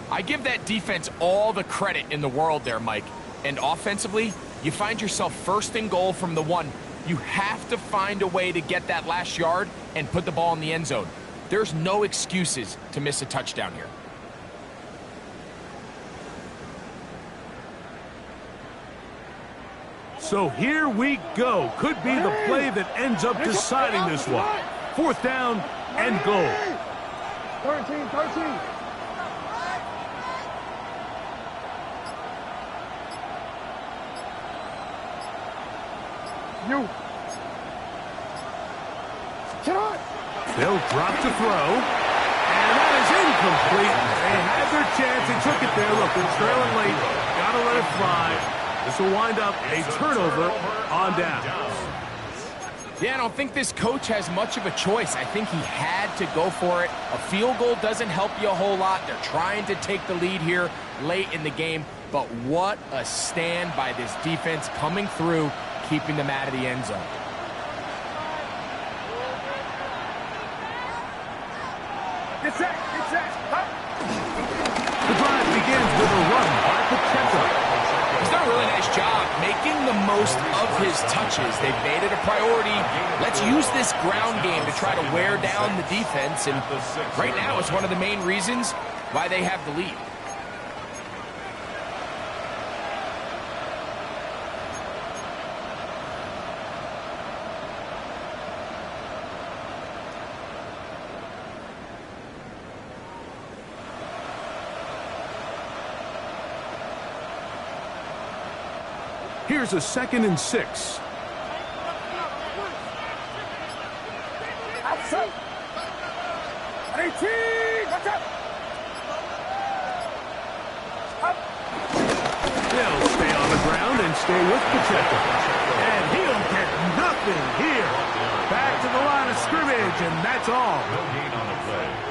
I give that defense all the credit in the world there, Mike. And offensively, you find yourself 1st and goal from the 1. You have to find a way to get that last yard and put the ball in the end zone. There's no excuses to miss a touchdown here. So here we go. Could be the play that ends up deciding this one. 4th down and goal. 13. They'll drop to throw. And that is incomplete. They had their chance. They took it there. Look, they're trailing late. Got to let it fly. This will wind up a turnover on down. Yeah, I don't think this coach has much of a choice. I think he had to go for it. A field goal doesn't help you a whole lot. They're trying to take the lead here late in the game. But what a stand by this defense coming through, keeping them out of the end zone. The drive begins with a run by Pacheco. He's done a really nice job making the most of his touches. They've made it a priority. Let's use this ground game to try to wear down the defense, and right now it's one of the main reasons why they have the lead. Here's a 2nd and 6. They'll stay on the ground and stay with Pacheco. And he'll get nothing here. Back to the line of scrimmage, and that's all.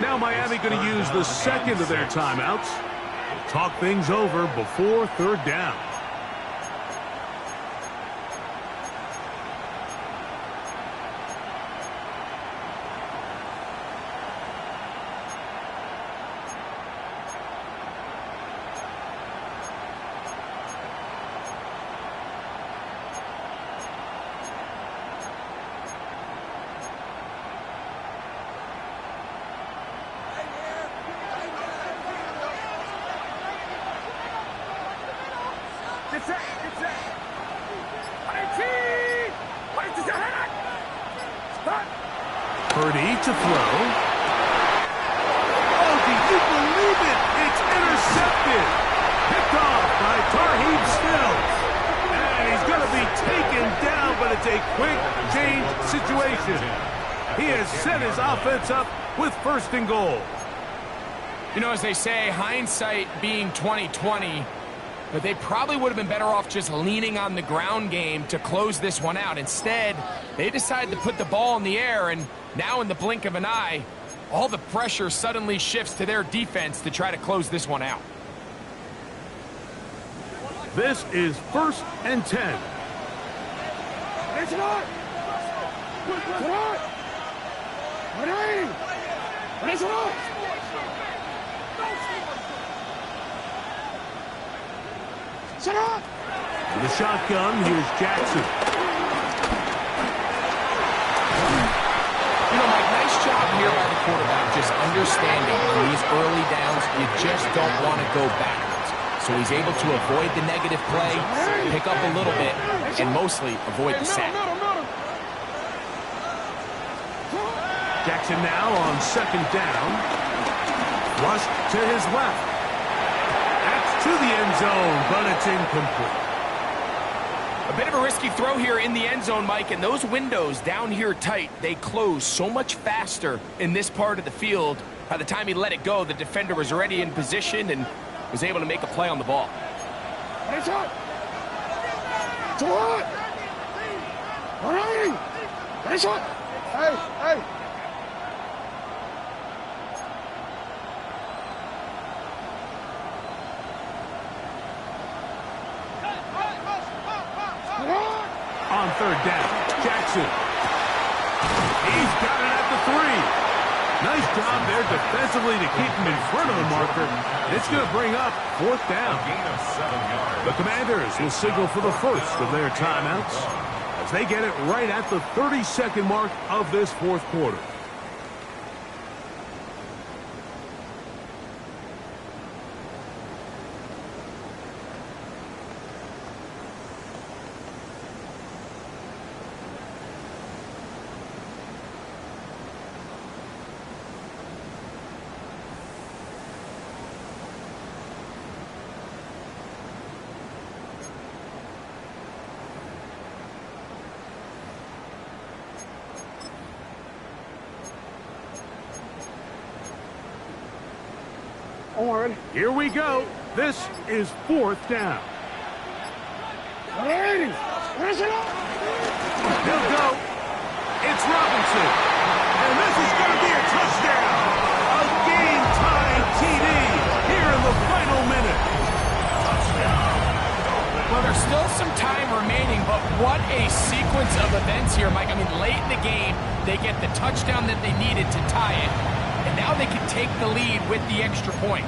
Now Miami going to use the 2nd of their timeouts. Talk things over before 3rd down. Purdy to throw. Oh, do you believe it? It's intercepted. Picked off by Tarheeb Stills. And he's going to be taken down, but it's a quick change situation. He has set his offense up with 1st and goal. You know, as they say, hindsight being 20/20, but they probably would have been better off just leaning on the ground game to close this one out. Instead, they decided to put the ball in the air, and now in the blink of an eye, all the pressure suddenly shifts to their defense to try to close this one out. This is 1st and 10. To the shotgun, here's Jackson. You know, Mike, nice job here by the quarterback, just understanding on these early downs, you just don't want to go backwards. So he's able to avoid the negative play, pick up a little bit, and mostly avoid the sack. Jackson now on 2nd down. Rushed to his left. That's to the end zone, but it's incomplete. A bit of a risky throw here in the end zone, Mike, and those windows down here tight, they close so much faster in this part of the field. By the time he let it go, the defender was already in position and was able to make a play on the ball. Hey! On 3rd down, Jackson. He's got it at the 3. Nice job there defensively to keep him in front of the marker. It's going to bring up 4th down. The Commanders will signal for the 1st of their timeouts as they get it right at the 30-second mark of this 4th quarter. Here we go. This is 4th down. He'll go. It's Robinson. And this is going to be a touchdown. A game-tying TD here in the final minute. Well, there's still some time remaining, but what a sequence of events here, Mike. I mean, late in the game, they get the touchdown that they needed to tie it. and now they can take the lead with the extra point.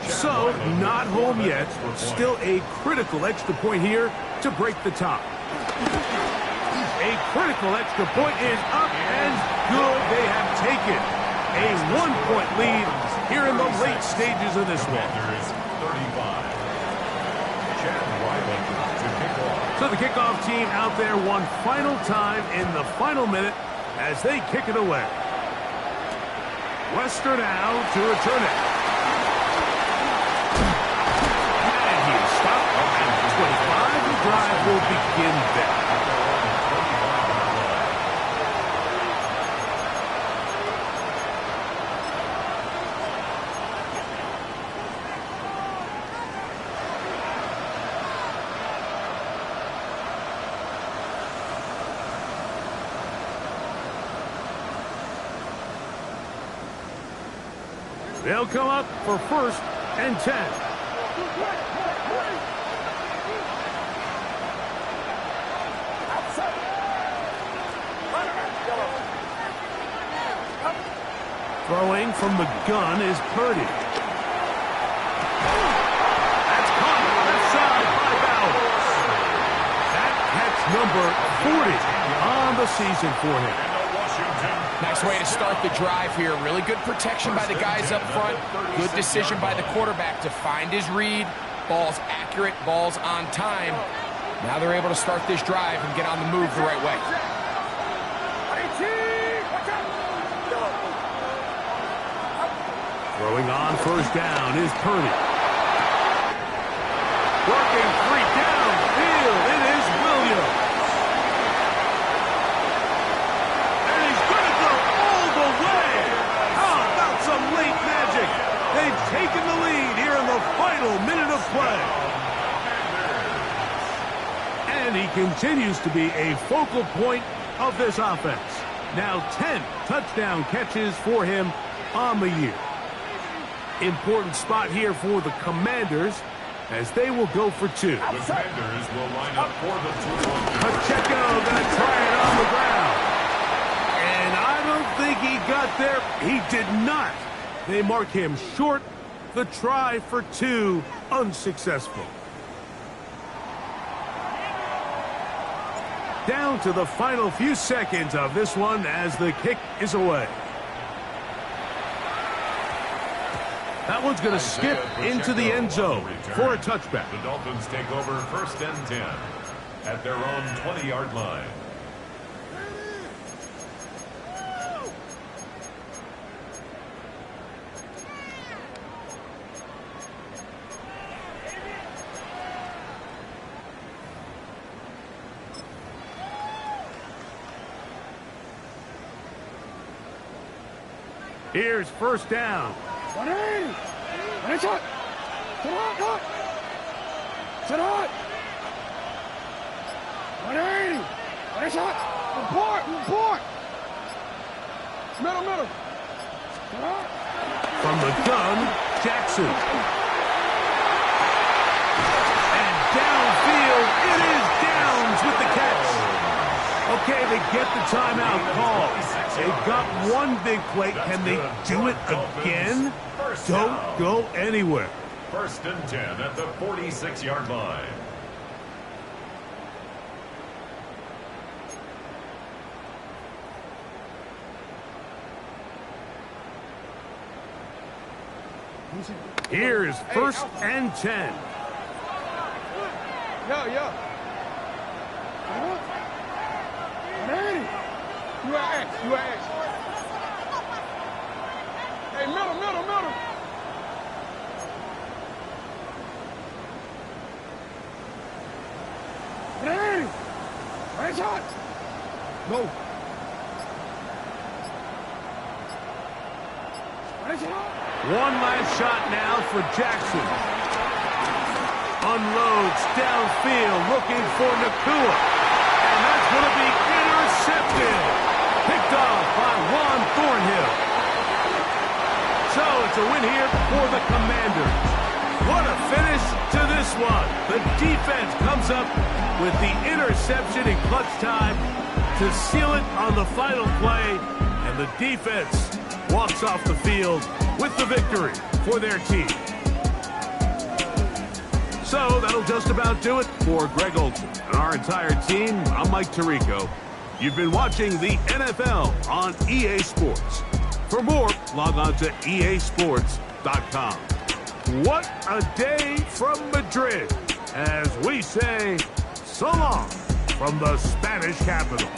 So, not home yet. Still a critical extra point here to break the tie. A critical extra point is up and good. They have taken a 1-point lead here in the late stages of this one. So the kickoff team out there one final time in the final minute as they kick it away. Wester now to return it. And he is stopped at 25. The drive will begin there. They'll come up for 1st and 10. Throwing from the gun is Purdy. That's caught on the side by Bowers. That catch number 40 on the season for him. Nice way to start the drive here. Really good protection by the guys up front. Good decision by the quarterback to find his read. Ball's accurate, ball's on time. Now they're able to start this drive and get on the move the right way. Throwing on 1st down is Purdy. Working 3 downfield. It is Williams. And he's going to go all the way. How about some late magic? They've taken the lead here in the final minute of play. And he continues to be a focal point of this offense. Now 10 touchdown catches for him on the year. Important spot here for the Commanders as they will go for 2. The Commanders will line up for the 2-1. Pacheco going to try it on the ground. And I don't think he got there. He did not. They mark him short. The try for 2 unsuccessful. Down to the final few seconds of this one as the kick is away. That one's going to skip into the end zone for a touchback. The Dolphins take over 1st and 10 at their own 20-yard line. Here's 1st down. 180. Finish it. Sit hot. Sit hot. 180. Finish it. Report. Middle. Sit hot. From the gun, Jackson. And downfield, it is Downs with the catch. Okay, they get the timeout call. They've got one big play. Can they do it again? Don't go anywhere. 1st and 10 at the 46-yard line. Here's 1st and 10. Yeah. 180. You are X. Hey, middle. 180. Finish it. No. Finish it. One last shot now for Jackson. Unloads downfield, looking for Nakua. And that's going to be intercepted. Picked off by Juan Thornhill. So it's a win here for the Commanders. What a finish to this one. The defense comes up with the interception in clutch time to seal it on the final play. And And the defense walks off the field with the victory for their team. So that'll just about do it for Greg Olson and our entire team. I'm Mike Tirico. You've been watching the NFL on EA Sports. For more, log on to easports.com. What a day from Madrid, as we say so long from the Spanish capital.